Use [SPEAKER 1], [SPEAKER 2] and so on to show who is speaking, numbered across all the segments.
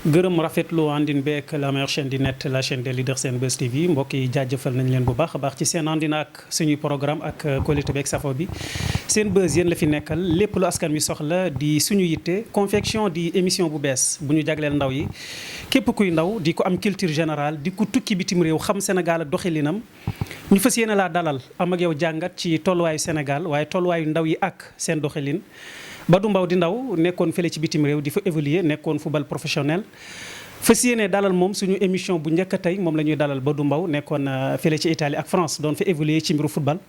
[SPEAKER 1] gërëm rafetlu àndin beek la meilleure chaîne di net la chaîne des leaders Senbuzz TV mbokk yi jaajëfal nañ leen bu baax a baax ci seen àndina ak suñuy programme ak qualité beeg safo bi Senbuzz yéen la fi nekkal lépp lu askan wi soxla di suñu yitte confection di émission bu bees bu ñu jagleel ndaw yi képp kuy ndaw di ko am culture générale di ko tukki bitim réew xam Sénégal ak doxalinam ñu fas yéene laa dalal am ak yow jàngat ci tolluwaayu Sénégal waaye tolluwaayu ndaw yi ak seen doxalin Badou Mbow di ndaw nekkoon fële ci bitim réew di fa évoluer nekkoon football professionnel fas yéene dalal moom suñu émission bu njëkk a tey moom la ñuy dalal Badou Mbow nekkoon fële ci Italie ak France doon fa évoluer ci mbiru football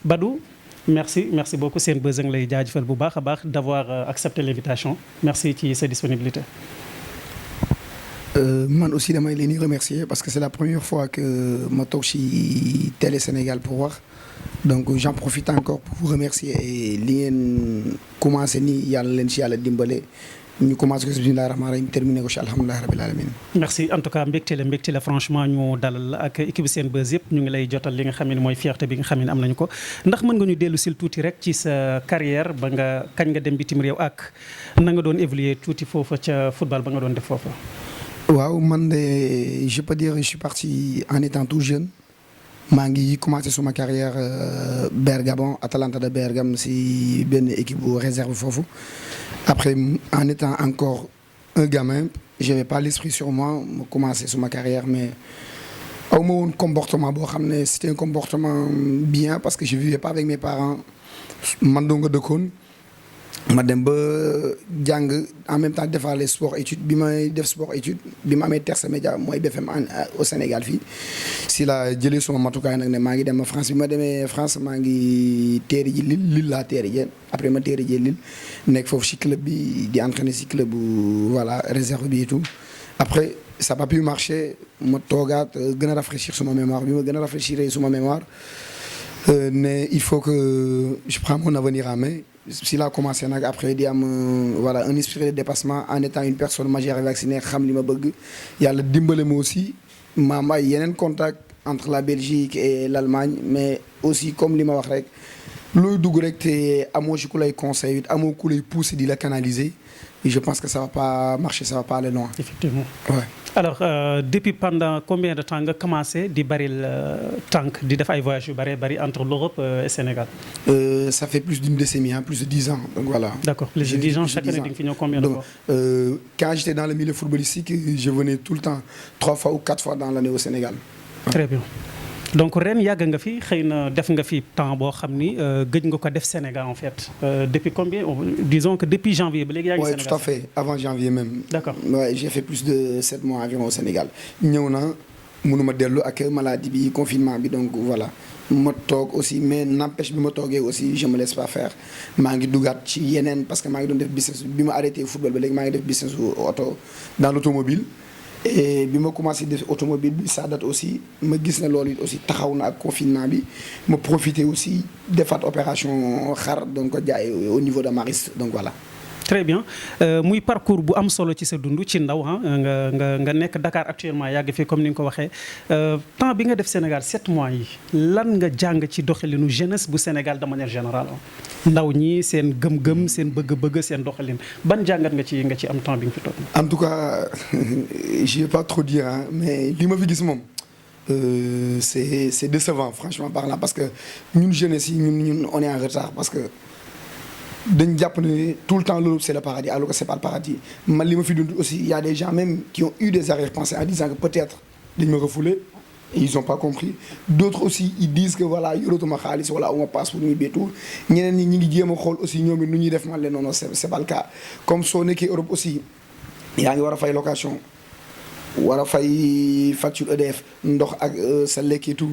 [SPEAKER 1] Badou merci beaucoup Senbuzz a ngi lay jaajëfal bu baax a baax d'avoir accepté l'invitation merci ci sa disponibilité.
[SPEAKER 2] Man aussi damay leen di remercier parce que c'est la première fois que ma toog ci Télé Sénégal pour wax donc j'en profite encore pour vous remercier et li ngeen commencé nii yàlla leen ci yàlla dimbale ñu commencé ko ci bismillahir rahmanir rahim terminé ko ci alhamdulillahi rabbil alamin.
[SPEAKER 1] merci en tout cas mbégte la franchement ñu dalal ak équipe Senbuzz yëpp ñu ngi lay jotal li nga xam ne mooy fierté bi nga xam ne am nañu ko ndax mën nga ñu dellu sil tuuti rek ci sa carrière ba nga kañ nga dem bitim réew ak na nga doon évoluer tuuti foofa ca football ba nga doon def foofa.
[SPEAKER 2] waaw man de je peux dire je suis parti en étant tout jeune maa ngi commencé suma carrière Bergamo Atalanta de Bergame si benn équipe bu réserve foofu après en étant encore un gamin j'avais pas l'esprit sur moi ma commencé suma carrière mais aw ma woon comportement boo xam ne c'était un comportement bien parce que je vivais pas avec mes parents man doo nga dëkkoon ma dem ba jàng en même temps defaale sport étude bi may def sport étude bi ma amee terce média mooy BFM au Sénégal fii si la jëlee suma matukaay nag ne maa ngi dem France bi ma demee France maa ngi teeri ji Lille laa teeri ji après ma teeri ji Lille nekk foofu ci club bi di entraîner ci club bu voilà réserve bi et tout après ça n'a pas pu marcher ma toogaat gën a rafraîchir suma mémoire bi ma gën a rafraîchir suma mémoire mais il faut que je prends mon avenir en main si la commencé nag après di am voilà un esprit de dépassement en étant une personne majeure et vaccinée xam li ma bëgg yàlla dimbale ma aussi ma am ay yeneen contact entre la Belgique et l'Allemagne mais aussi comme li ma wax rek looy dugg rek te amoo ci ku lay conseil it amoo ku lay pousser di la canaliser et je pense que ça va pas marcher ça va pas aller loin.
[SPEAKER 1] Effectivement.
[SPEAKER 2] Ouais.
[SPEAKER 1] Alors depuis pendant combien de temps nga commencé di bari tànk di def ay voyages yu bari entre l'Europe et Sénégal.
[SPEAKER 2] Ça fait plus d'une décennie plus de 10 ans donc voilà.
[SPEAKER 1] D'accord, plus de 10 ans chaque année di nga fi ñëw combien de fois.
[SPEAKER 2] Quand j'étais dans le milieu footballistique je venais tout le temps 3 fois ou 4 fois dans l'année au Sénégal.
[SPEAKER 1] Très bien. donc ren yàgg nga fi xëy na def nga fi temps boo xam ni gëj nga ko def Sénégal en fait depuis combien disons que depuis janvier ba léegi yaa ngi Sénégal.
[SPEAKER 2] Oui tout à fait avant janvier même.
[SPEAKER 1] D'accord.
[SPEAKER 2] Ouais, j'ai fait plus de 7 mois environ au Sénégal ñëw na mënuma dellu ak maladie bi confinement bi donc voilà ma toog aussi mais n'empêche bi ma toogee aussi je me laisse pas faire maa ngi dugaat ci yeneen parce que maa ngi doon def business bi ma arrêté football ba léegi maa ngi def business auto dans l'automobile et bi ma commencé def automobile bi ça date aussi ma gis ne loolu it aussi taxaw na ak confinement bi ma profité aussi defaat opération xar donc ko jaay au niveau de Maristes donc voilà.
[SPEAKER 1] Très bien muy parcours bu am solo ci sa dund ci ndaw nga nekk Dakar actuellement yàgg fi comme ni nga ko waxee temps bi nga def Sénégal 7 mois yi lan nga jàng ci doxalinu jeunesse bu Sénégal de manière générale ndaw ñi seen gëm-gëm seen bëgg-bëgg seen doxalin ban jàngat nga ci am temps bi nga fi toog.
[SPEAKER 2] En tout cas je vais pas trop dire mais li ma fi gis moom c'est décevant franchement parlant parce que ñun jeunesse yi ñun on est en retard parce que. dañ jàpp ne tout le temps l'Europe c'est le paradis alors que c'est pas le paradis man li ma fi dund aussi il y a des gens même qui ont eu des arrière-pensées en disant que peut-être dañ ma refoulé et ils ont pas compris d'autres aussi ils disent que voilà yoratuma xaalis wala awma passe pour ñuy béytuur ñeneen ñi ngi jéem a xool aussi ñoom it nu ñuy def man leen non c'est pas le cas comme soo nekkee Europe aussi yaa ngi war a fay location war a fay facture EDF ndox ak sa lekk et tout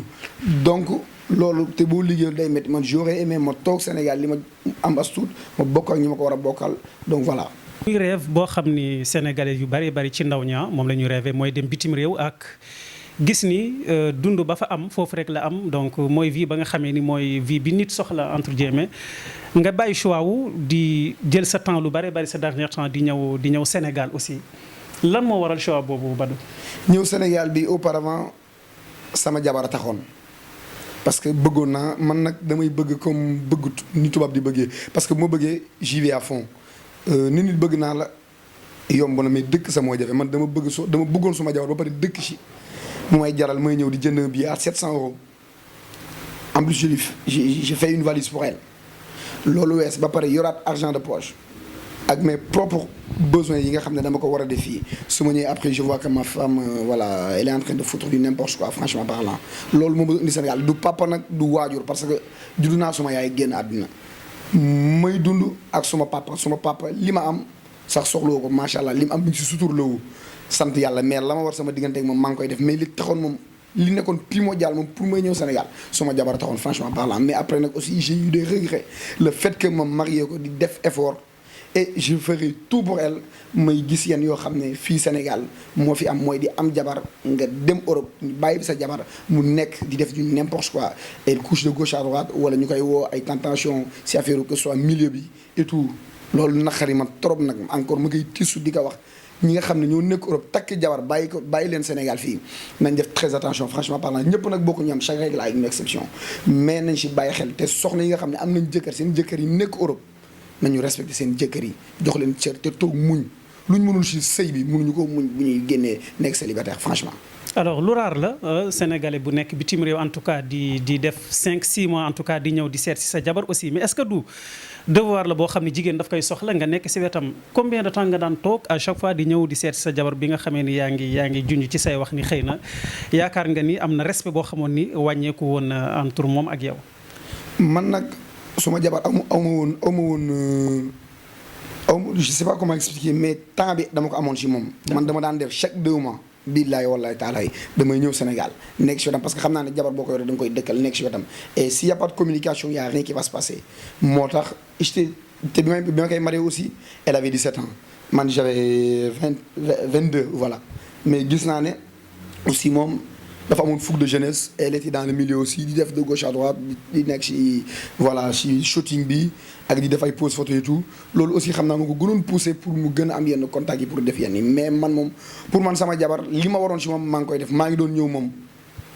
[SPEAKER 2] donc loolu te boo liggéeyul day métti man j'aurais aimé ma toog Sénégal li ma am as tuut ma bokk ak ñi ma ko war a bokkal donc voilà.
[SPEAKER 1] muy rêve boo xam ni sénégalais yu bari ci ndaw ñaa moom la ñuy rêvé mooy dem bitim réew ak gis ni dund ba fa am foofu rek la am donc mooy vie ba nga xamee ni mooy vie bi nit soxla entre guillemets nga bàyyi choix wu di jël sa temps lu bari sa dernier temps di ñëw Sénégal aussi lan moo waral choix boobu Badou.
[SPEAKER 2] ñëw Sénégal bi auparavant sama jabar a taxoon. parce que bëggoon naa man nag damay bëgg comme bëgg ni tubaab di bëggee parce que bu ma bëggee j'y vais à fond nit bëgg naa la yomb na mais dëkk sa moo jafe man dama bëggoon suma jabar ba pare dëkk ci mu may jaral may ñëw di jënd un billet à 700 euros en plus j'ai fait une valise pour elle loolu wees ba pare yoraat argent de poche ak mes propres besoins yi nga xam ne dama ko war a def fii su ma ñëwee après je vois que ma femme voilà elle est en train de foutre du n'importe quoi franchement parlant loolu moom indi Sénégal du papa nag du waajur parce que juddu naa suma yaay génn àdduna may dund ak suma papa li ma am sax soxloo ko macha allah li mu am mi ngi si suturloowu sant yàlla mais la ma war sama diggante ak moom maa ngi koy def mais li taxoon moom li nekkoon primordial moom pour may ñëw Sénégal suma jabar taxoon franchement parlant mais après nag aussi j'ai eu des regrets le fait que ma marié ko di def effort et je ferai tout pour elle may gis yenn yoo xam ne fii Sénégal moo fi am mooy di am jabar nga dem Europe bàyyi bi sa jabar mu nekk di def du n'importe quoi elle couche de gauche à droite wala ñu koy woo ay tentation si affaire que ce soit milieu bi et tout loolu naqari ma trop nag encore ma koy tisu di ko wax ñi nga xam ne ñoo nekk Europe takk jabar bàyyi leen Sénégal fii nañ def très attention franchement parlant ñëpp nag bokku ñu am chaque règle a une exception mais nañ si bàyyi xel te soxna yi nga xam ne am nañ jëkkër seen jëkkër yi nekk Europe nañu respecté seen jëkkër yi jox leen cër te toog muñ luñ mënul si sëy bi mënuñu ko muñ bu ñuy génnee nekk célibataire franchement.
[SPEAKER 1] alors lu raar la sénégalais bu nekk bitim réew en tout cas di def 5-6 mois en tout cas di ñëw di seet si sa jabar aussi mais est-ce que du devoir la boo xam ne jigéen daf koy soxla nga nekk si wetam combien de temps nga daan toog à chaque fois di ñëw di seet si sa jabar bi nga xamee ni yaa ngi junj ci say wax ni xëy na yaakaar nga ni am na respect boo xamoon ni wàññeeku woon entre moom ak yow.
[SPEAKER 2] man nag suma jabar aw ma je sais pas comment expliquer mais temps bi dama ko amoon ci moom. man dama daan def chaque 2 mois. billaay wallaay taalaay damay ñëw Sénégal nekk ci wetam parce que xam naa ne jabar boo ko yoree da nga koy dëkkal nekk ci wetam et s'il y a pas de communication y a rien qui va se passer moo tax te bi ma koy marié aussi elle avait 17 ans man j'avais 22 voilà mais gis naa ne aussi moom dafa amoon fougue de jeunesse elle était dans le milieu aussi di def de gauche à droite di nekk ci voilà ci shooting bi ak di def ay pose photo et tout loolu aussi xam naa ma ko gënoon poussé pour mu gën a am yenn contact yi pour def yenn yi mais man moom pour man sama jabar li ma waroon ci moom maa ngi koy def maa ngi doon ñëw moom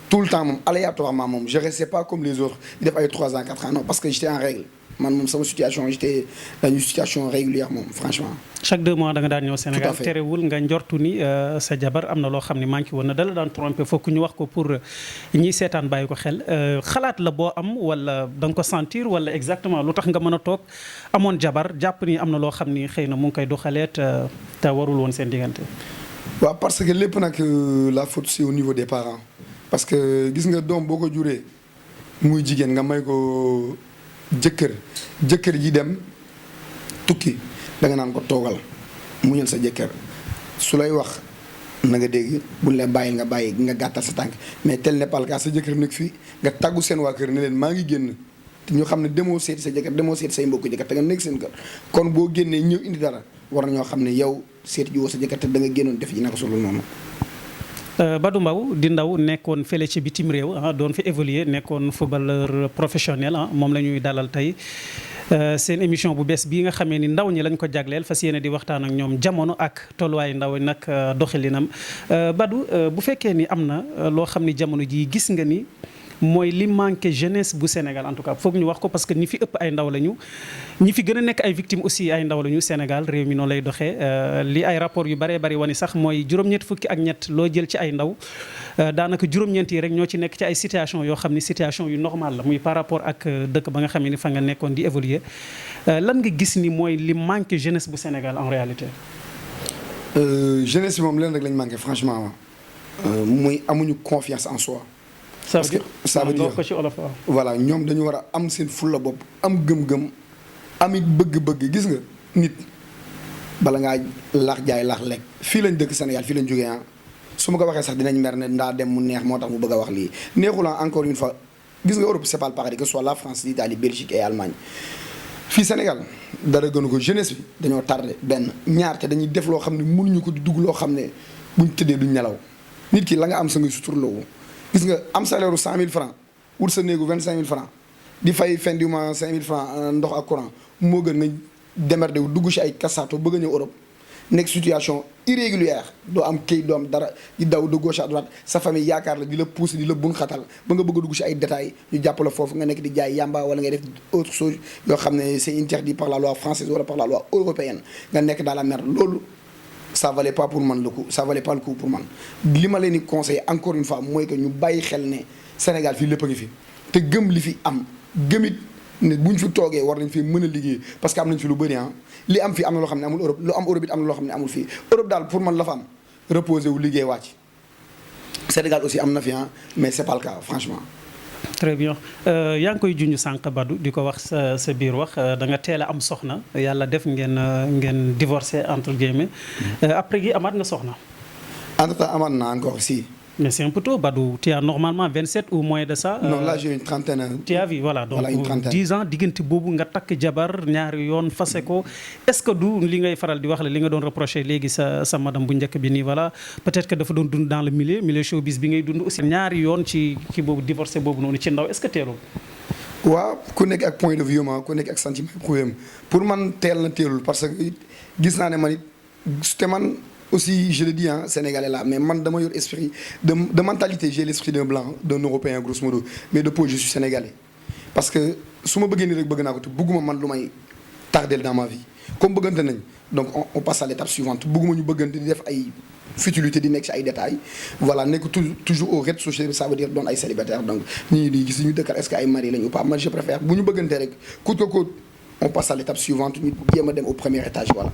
[SPEAKER 2] tout le temps moom aléatoirement moom je restais pas comme les autres di def ay 3 ans 4 ans non parce que j'étais en règle man moom sama situation j'étais dans une situation régulière moom franchement.
[SPEAKER 1] chaque 2 mois da nga daan ñëw Sénégal terewul nga njortu ni sa jabar am na loo xam ne manqué woon na dala daan trompé fokk ñu wax ko pour ñiy seetaan bàyyi ko xel xalaat la boo am wala da nga ko sentir wala exactement lu tax nga mën a toog amoon jabar jàpp ni am na loo xam ni xëy na mu ngi koy doxaleet te warul woon seen diggante.
[SPEAKER 2] waaw parce que lépp nag la faute c'est au niveau des parents parce que gis nga doom boo ko juree muy jigéen nga may ko jëkkër ji dem tukki da nga naan ko toogal muñal sa jëkkër su lay wax na nga dégg buñ la bàyyil nga bàyyi nga gàttal sa tànk mais tel n'est pas le cas sa jëkkër nekk fii nga tàggu seen waa kër ne leen maa ngi génn te ñu xam ne demoo seeti sa jëkkër demoo seeti say mbokku jëkkër te nga nekk seen kër kon boo génnee ñëw indi dara war na ñoo xam ne yow seeti ji woo sa jëkkër te da nga génnoon def ji naka solo noonu.
[SPEAKER 1] Badou Mbow di ndaw nekkoon fële ci bitim réew doon fi évoluer nekkoon footballeur professionnel moom la ñuy dalal tey seen émission bu bees bii nga xamee ni ndaw ñi lañ ko jagleel fas yéene di waxtaan ak ñoom jamono ak tolluwaayu ndaw nag doxalinam Badou bu fekkee ni am na loo xam ni jamono jii gis nga ni mooy li manqué jeunesse bu Sénégal en tout cas foog ñu wax ko parce que ñi fi ëpp ay ndaw lañu ñi fi gën a nekk ay victimes aussi ay ndaw lañu Sénégal réew mi noonu lay doxee li ay rapport yu bëree bëri wane sax mooy juróom-ñett fukki ak ñett loo jël ci ay ndaw daanaka juróom-ñeent yi rek ñoo ci nekk ci ay situation yoo xam ni situation yu normal la muy par rapport ak dëkk ba nga xam ni fa nga nekkoon di évoluer lan nga gis ni mooy li manqué jeunesse bu Sénégal en réalité.
[SPEAKER 2] jeunesse bi moom leen rek lañ manqué franchement muy amuñu confiance en soi. parce que ça veut dire voilà ñoom dañu war a am seen fulla bopp am gëm-gëm amit bëgg-bëgg gis nga nit bala ngaa laax jaay laax lekk fii lañ dëkk Sénégal fii lañ jógee su ma ko waxee sax dinañ mer ne ndaa dem mu neex moo tax mu bëgg a wax lii neexul encore une fois gis nga Europe c'est pas le paradis que ce soit la France l'Italie Belgique et Allemagne fii Sénégal dara gënu ko jeunesse bi dañoo tardé benn ñaar te dañuy def loo xam ne mënuñu ko di dugg loo xam ne buñ tëddee duñ nelaw nit ki la nga am sa ngay suturloo gis nga am salaire u 100 000 francs wut sa néegu 25 000 francs di fay fin du mois 5 000 francs ndox ak courant moo gën nga démerdé wu dugg ci ay kasaato bëgg a ñëw Europe nekk situation irrégulière doo am këyit doo am dara di daw de gauche à droite sa famille yaakaar la di la pousser di la bun xatal ba nga bëgg a dugg ci ay détails ñu jàpp la foofu nga nekk di jaay yamba wala ngay def autre chose yoo xam ne c'est interdit par la loi française wala par la loi européenne nga nekk dans la merde loolu ça valait pas pour man le coup ça valait pas le coup pour man li ma leen di conseiller encore une fois mooy que ñu bàyyi xel ne Sénégal fii lépp a ngi fi te gëm li fi am gëmit ne bu ñu fi toogee war nañ fi mën a liggéey parce que am nañ fi lu bëri li am fi am na loo xam ne amul Europe lu am Europe it am na loo xam ne amul fii Europe daal pour man la fa am reposer wu liggéey wàcc Sénégal aussi am na fi mais c'est pas le cas franchement.
[SPEAKER 1] très bien yaa ngi koy junj sànq Badou di ko wax sa biir wax da nga teel a am soxna yàlla def ngeen divorcé entre guillemets après gi amaat nga soxna.
[SPEAKER 2] entre temps amaat naa encore si.
[SPEAKER 1] mais c'est un peu tôt Badou tu as normalement 27 ou moins de ça.
[SPEAKER 2] non là j'ai une trentaine.
[SPEAKER 1] tu as vu voilà donc
[SPEAKER 2] voilà,
[SPEAKER 1] 10 ans diggante boobu nga takk jabar ñaari yoon fase ko est-ce que du li ngay faral di wax la li nga doon reproché léegi sa madame bu njëkk bi nii voilà peut-être que dafa doon dund dans le milieu showbiz bi ngay dund aussi ñaari yoon ci boobu divorcé boobu noonu ci ndaw est-ce que teelul.
[SPEAKER 2] waaw ku nekk ak point de vue ma ku nekk ak sentiment problème pour man teel na teelul parce que gis naa ne man it te man. aussi je le dis sénégalais là mais man dama yor esprit de mentalité j'ai l'esprit d'un blanc d'un européen grosso modo mais de peau je suis sénégalais parce que su ma bëggee nii rek bëgg naa ko te bëgguma man lu may tardel dans ma vie comme bëggante nañ donc on passe à l'étape suivante bëgguma ñu bëggante di def ay futilité di nekk ci ay détails voilà nekk toujours au rez-de-chaussée ça veut dire doon ay célibataire donc ñii di gis ñu dëkkal est-ce que ay mari lañu ou pas man je préfère bu ñu bëggante rek coûte que coûte on passe à l'étape suivante ñu jéem a dem au premier étage voilà.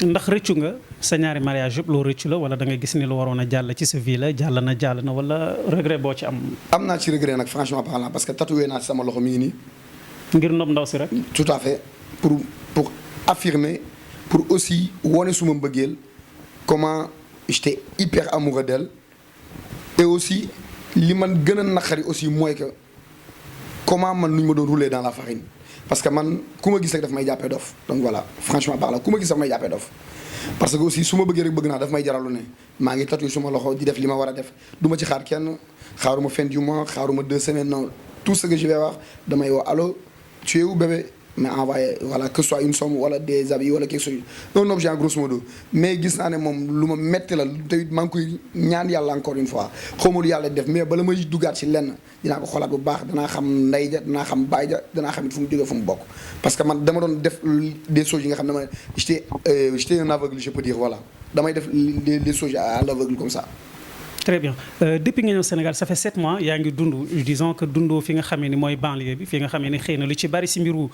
[SPEAKER 1] ndax rëccu nga sa ñaari mariage yëpp loo rëccu la wala da nga gis ni lu waroon a jàll ci sa vie la jàll na wala regret boo ci am.
[SPEAKER 2] am naa ci regret nag franchement parlant parce que tatoué naa ci sama loxo mi ngi nii.
[SPEAKER 1] ngir nopp ndaw si rek.
[SPEAKER 2] tout à fait pour affirmer pour aussi wane suma mbëggeel comment j'étais hyper amoureux d'elle et aussi li man gën a naqari aussi mooy que comment man nu ñu ma doon rouler dans la farine. parce que man ku ma gis rek daf may jàppee dof donc voilà franchement parlant ku ma gis daf may jàppee dof parce que aussi su ma bëggee rek bëgg naa daf may jaralu ne maa ngi tatoué suma loxo di def li ma war a def du ma ci xaar kenn xaaruma fin du mois xaaruma 2 semaines non tout ce que je vais wax damay woo allo tu es où bébé mais envoyé voilà que ce soit une somme wala des habits wala quelque chose un objet en grosso modo mais gis naa ne moom lu ma metti la te maa ngi koy ñaan yàlla encore une fois xawma lu yàlla def mais bala may duggaat ci lenn dinaa ko xoolaat bu baax danaa xam ndey ja danaa xam baay ja danaa xam it fu mu jógee fu mu bokk parce que man dama doon def des choses yi nga xam ne ma j'étais un aveugle je peux dire voilà damay def des choses à l'aveugle comme ça.
[SPEAKER 1] très bien depuis nga ñëw Sénégal ça fait 7 mois yaa ngi dund disons que dundoo fi nga xamee ni mooy banlieue bi fi nga xamee ni xëy na lu ci bari si mbiru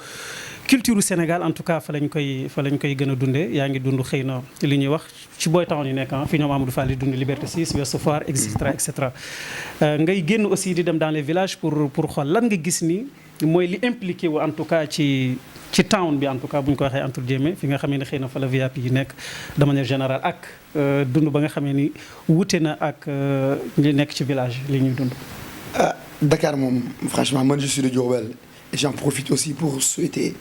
[SPEAKER 1] culture Sénégal en tout cas fa lañ koy gën a dundee yaa ngi dund xëy na li ñuy wax ci boy town yi nekk fi ñoom Amadou Fall di dund Liberté 6 Ouest Foire et cetera ngay génn aussi di dem dans les villages pour xool lan nga gis ni mooy li impliqué wu en tout cas ci town bi en tout cas bu ñu ko waxee entre guillemets fi nga xamee ni xëy na fa la VIP yi nekk de manière générale ak dund ba nga xamee ni wute na ak li nekk ci village li ñuy dund.
[SPEAKER 2] Dakar moom franchement man je suis de Diourbel et j'en profite aussi pour souhaiter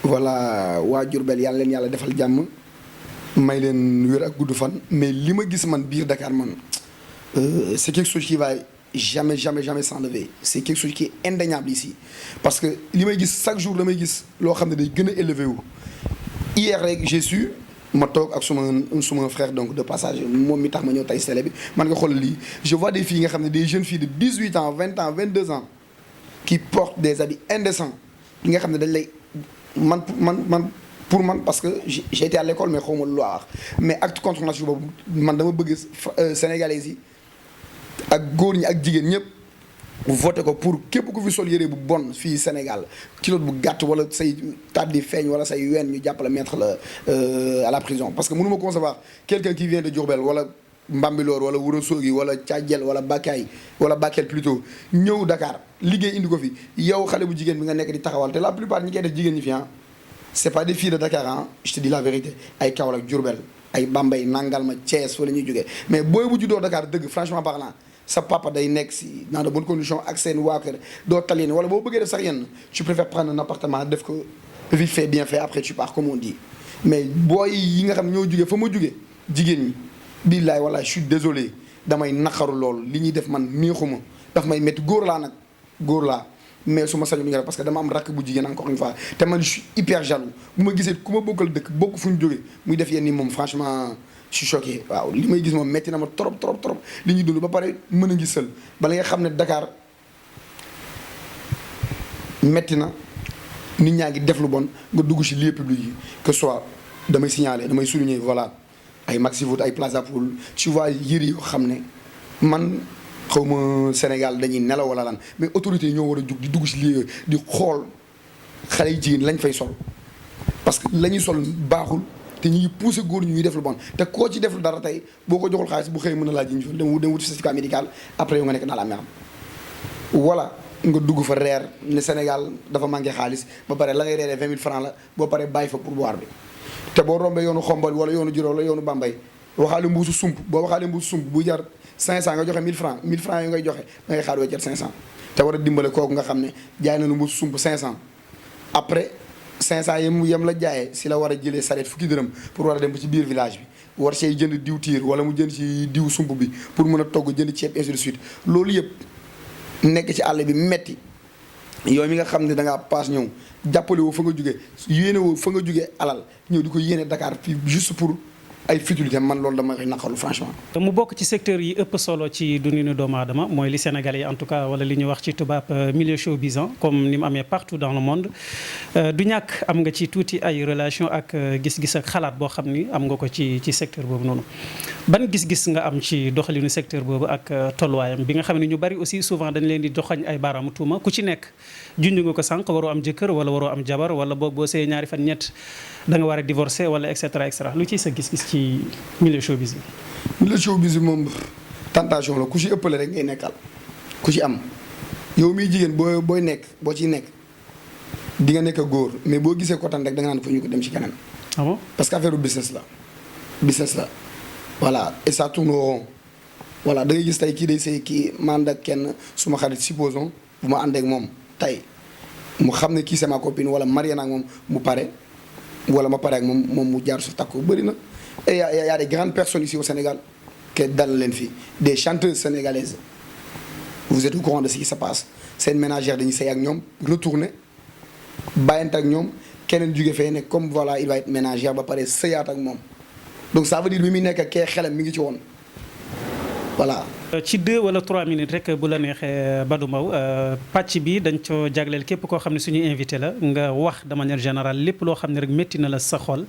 [SPEAKER 2] voilà waa Diourbel yàlla leen yàlla defal jàmm may leen wér ak gudd fan mais li ma gis man biir Dakar man c'est quelque chose qui va jamais s'enlever c'est quelque chose qui est indéniable ici parce que li may gis chaque jour damay gis loo xam ne day gën a élevé wu hier rek j'ai su ma toog ak suma frère donc de passage moom mi tax ma ñëw tey télé bi man nga xool lii je vois des filles nga xam ne des jeunes filles de 18 ans 20 ans 22 ans qui portent des habits indécents yi nga xam ne dañ lay pour man parce que j'ai été à l'école mais xawma lu wax mais acte contre nature boobu man dama bëgg sénégalais yi ak góor ñi ak jigéen ñëpp voté ko pour képp ku fi sol yére bu bon fii Sénégal kilote bu gàtt wala say taat di feeñ wala say ween ñu jàppale mettre la à la prison parce que mënu ma concevoir quelqu'un qui vient de Diourbel wala Mbambilor wala Ourossogui wala Thiadiel wala Bakel plutôt ñëw Dakar liggéey indi ko fi yow xale bu jigéen bi nga nekk di taxawal te la plupart ñi koy def jigéen ñi fi c'est pas des filles de Dakar je te dis la vérité ay Kaolack Diourbel ay Bambey Nangalma Thiès wala ñuy jógee mais booy bu juddoo Dakar dëgg franchement parlant sa papa day nekk si dans de bonnes conditions ak seen waa kër doo talin wala boo bëggee def sax yenn tu préfères prendre un appartement def ko vite fait bien fait après tu pars comme on dit mais booy yi nga xam ñoo jugee fa ma jugee jigéen ñi billaay wala je suis désolé damay naqaru loolu li ñuy def man neexuma daf may métti góor laa mais su ma sañoon nga def parce que dama am rakk bu jigéen encore une fois te man je suis hyper jaloux bu ma gisee ku ma bokkal dëkk bokk fu ñu jógee muy def yenn ni moom franchement je suis choqué waaw li may gis moom metti na ma trop li ñuy dund ba pare mën a gisal bala nga xam ne Dakar metti na nit ñaa ngi def lu bon nga dugg ci lieu public yi que soit damay signaler damay souligner voilà ay Maxi Foot ay Plaza Pool tu vois yëri yoo xam ne man xaw ma Sénégal dañuy nelaw wala lan mais autorités yi ñoo war a jug di dugg si lii di xool xale yi jigéen lañ fay sol parce que la ñuy sol baaxul te ñu ngi poussé góor ñuy def lu bon te koo ci def lu dara tey boo ko joxul xaalis bu xëy mën a laaj ñu dem wuti certificat médical après yow nga nekk dans la merde. voilà nga dugg fa reer ne Sénégal dafa manqué xaalis ba pare la ngay reeree 20 000 francs la boo paree bàyyi fa pour boire bi te boo rombee yoonu Xombol wala yoonu Juróom wala yoonu Bambey waxaale mbuusu sump boo waxaale mbuusu sump bu jar 500 nga joxe 1000 francs 1000 francs yi ngay joxe da ngay xaar weccet 500 te war a dimbale kooku nga xam ne jaay na lu mbuusu sump 500 après 500 yem la jaayee si la war a jëlee sareet fukki dërëm pour war a dem ba ci biir village bi war see jënd diw tiir wala mu jënd ci diw sump bi pour mën a togg jënd ceeb ainsi de suite loolu yëpp nekk ci àll bi metti yow mi nga xam ne da ngaa paas ñëw jàppale woo fa nga jógee yéene woo fa nga jógee alal ñëw di ko yéene Dakar fii juste pour ay futilité man loolu dama koy naqarlu franchement.
[SPEAKER 1] mu bokk ci secteur yi ëpp solo ci dundinu doomu aadama mooy li Sénégalais yi en tout cas wala li ñuy wax ci tubaab milieu showbiz comme ni mu amee partout dans le monde du ñàkk am nga ci tuuti ay relation ak gis-gis ak xalaat boo xam ni am nga ko ci secteur boobu noonu. ban gis-gis nga am ci doxalinu secteur boobu ak tolluwaayam bi nga xam ne ñu bari aussi souvent dañ leen di doxañ ay baaraamu tuuma ku ci nekk junj nga ko sànq waroo am jëkkër wala waroo am jabar wala boog boo see ñaari fan ñett da nga war a divorcer wala et cetera lu ciy sa gis-gis ci milieu showbiz bi.
[SPEAKER 2] milieu showbiz bi moom tentation la ku ci ëppale rek ngay nekkal ku ci am yow miy jigéen boo ciy nekk di nga nekk góor mais boo gisee ko tan rek da nga naan fa ñu ko dem ci keneen.
[SPEAKER 1] ah bon
[SPEAKER 2] parce que affaire business la voilà et ça tourne au rond voilà da ngay gis tey kii day sëy kii ma ànd ak kenn suma xarit supposons bu ma àndeek moom tey mu xam ne kii c'est ma copine wala marié naa ak moom mu pare wala ma pare ak moom mu jaar su takku bëri na. et y a des grandes personnes ici au Sénégal que dal leen fi des chanteuses sénégalaises vous êtes au courant de ce qui se passe seen ménagère dañuy sëy ak ñoom retourner bàyyante ak ñoom keneen jóge fee ne comme voilà il va être ménagère ba pare sëyaat ak moom donc ça veut dire bi muy nekk kee xelam mi ngi ci woon voilà.
[SPEAKER 1] ci 2 wala 3 minutes rek bu la neexee Badou Mbow pàcc bi dañ ko jagleel képp koo xam ne suñu invité la nga wax de manière générale lépp loo xam ne rek métti na la sa xol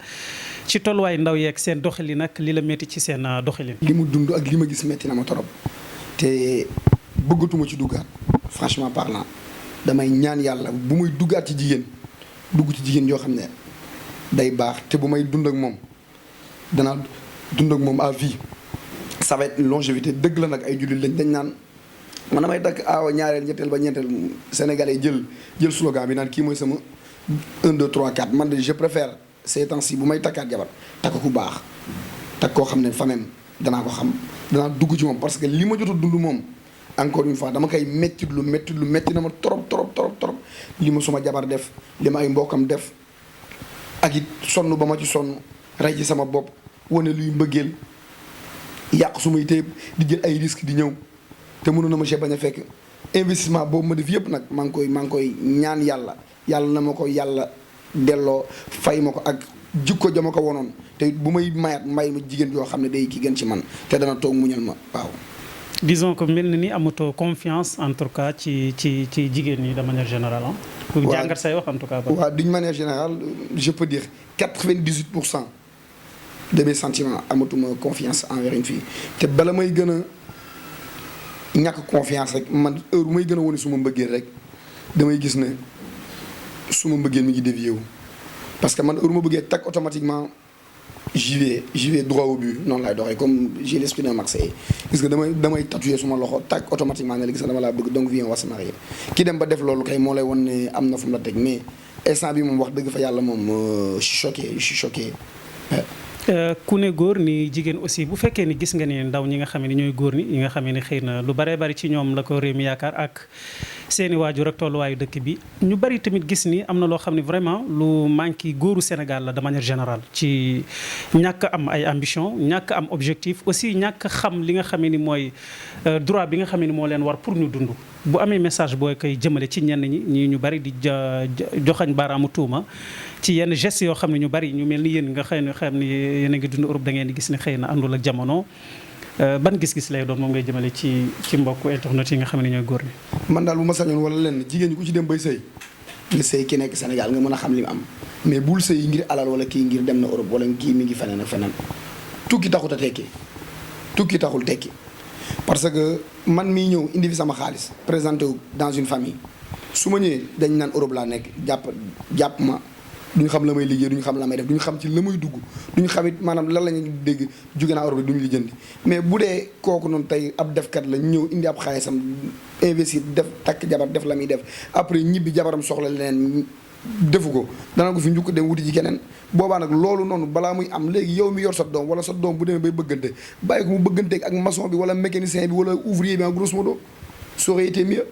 [SPEAKER 1] ci tolluwaay ndaw yeeg seen doxalin nag li la métti ci seen doxalin.
[SPEAKER 2] li mu dund ak li ma gis métti na ma torop te bëggatuma ci duggaat franchement parlant damay ñaan yàlla bu muy duggaat ci jigéen dugg ci jigéen yoo xam ne day baax te bu may dund ak moom danaa dund ak moom à vie. ça va être une longévité dëgg la nag ay jullit lañ dañ naan man damay takk aawa ñaareel ñetteel ba ñeenteel sénégalais jël slogan bi naan kii mooy sama 1 2 3 4 man de je préfère ces temps-ci bu may takkaat jabar takk ku baax takk koo xam ne famem danaa ko xam danaa dugg ci moom parce que li ma jot a dund moom encore une fois dama koy métti na ma trop li ma suma jabar def li ma ay mbokkam def ak it sonn ba ma ci sonn rey ci sama bopp wane luy mbëggeel yàq su may téye di jël ay risques di ñëw te mënoon na ma bañ a fekk investissement boobu ma def yëpp nag maa ngi koy ñaan yàlla na ma ko yàlla delloo fay ma ko ak jikko ja ma ko wonoon te bu may may ma jigéen yoo xam ne day ki gën ci man te dana toog muñal ma waaw.
[SPEAKER 1] disons que mel na ni amatoo confiance en tout cas ci jigéen ñi de manière générale ah. pour jàngat say wax en tout cas.
[SPEAKER 2] waaw d'une manière générale je peux dire 98% de mes sentiments amatuma confiance envers une fille te bala may gën a ñàkk confiance rek man heure bu may gën a wane suma mbëggeel rek damay gis ne suma mbëggeel mi ngi dévié wu parce que man heure ma bëggee tag automatiquement j'y vais droit au but noonu laay doxee comme j'ai l'esprit d'un Marseillais gis nga damay tatouer suma loxo tag automatiquement ne la gis nga dama laa bëgg donc viens on va se marier ki dem ba def loolu kay moo lay wan ne am na fu mu la teg mais instant bi moom wax dëgg fa yàlla moom je suis choqué
[SPEAKER 1] ku ne góor ni jigéen aussi bu fekkee ni gis nga ne ndaw ñi nga xam ne ñooy góor ni ñi nga xam ne xëy na lu baree bari ci ñoom la ko réew mi yaakaar ak seeni waajur ak tolluwaayu dëkk bi ñu bari tamit gis ni am na loo xam ne vraiment lu manqué góoru Sénégal la de manière générale ci ñàkk am ay ambition ñàkk am objectif aussi ñàkk xam li nga xam ni mooy droit bi nga xam ne moo leen war pour ñu dund bu amee message booy koy jëmale ci ñenn ñi ñu bari di joxañ baaraamu tuuma ci yenn gestes yoo xam ne ñu bari ñu mel ni yéen nga xam ni yéen a ngi dund Europe da ngeen di gis ne xëy na àndul ak jamono ban gis-gis lay doon moom ngay jëmale ci mbokku internet yi nga xam ne ñooy góor ñi.
[SPEAKER 2] man daal bu ma sañoon wala lenn jigéen ñi ku ci dem bay sëy nga sëy ki nekk Sénégal nga mën a xam li mu am mais bul sëy ngir alal wala kii ngir dem na Europe wala kii mi ngi feneen ak feneen tukki taxut a tekki tukki taxul tekki parce que man mii ñëw indi fi sama xaalis présenté wu dans une famille su ma ñëwee dañ naan Europe laa nekk jàpp ma duñu xam la may liggéey duñu xam la may def duñu xam ci la may dugg duñu xam it maanaam lan la ñu dégg jóge naa Europe duñu lijjanti mais bu dee kooku noonu tey ab defkat la ñëw indi ab xaalisam investir def takk jabar def la muy def après ñibbi jabaram soxla leneen defu ko dana ko fi njukk dem wuti ji keneen boobaa nag loolu noonu balaa muy am léegi yow mi yor sa doom wala sa doom bu demee bay bëggante bàyyi ko mu bëgganteeg ak maçon bi wala mécanicien bi wala ouvrier bi en grosso modo ça aurait été mieux.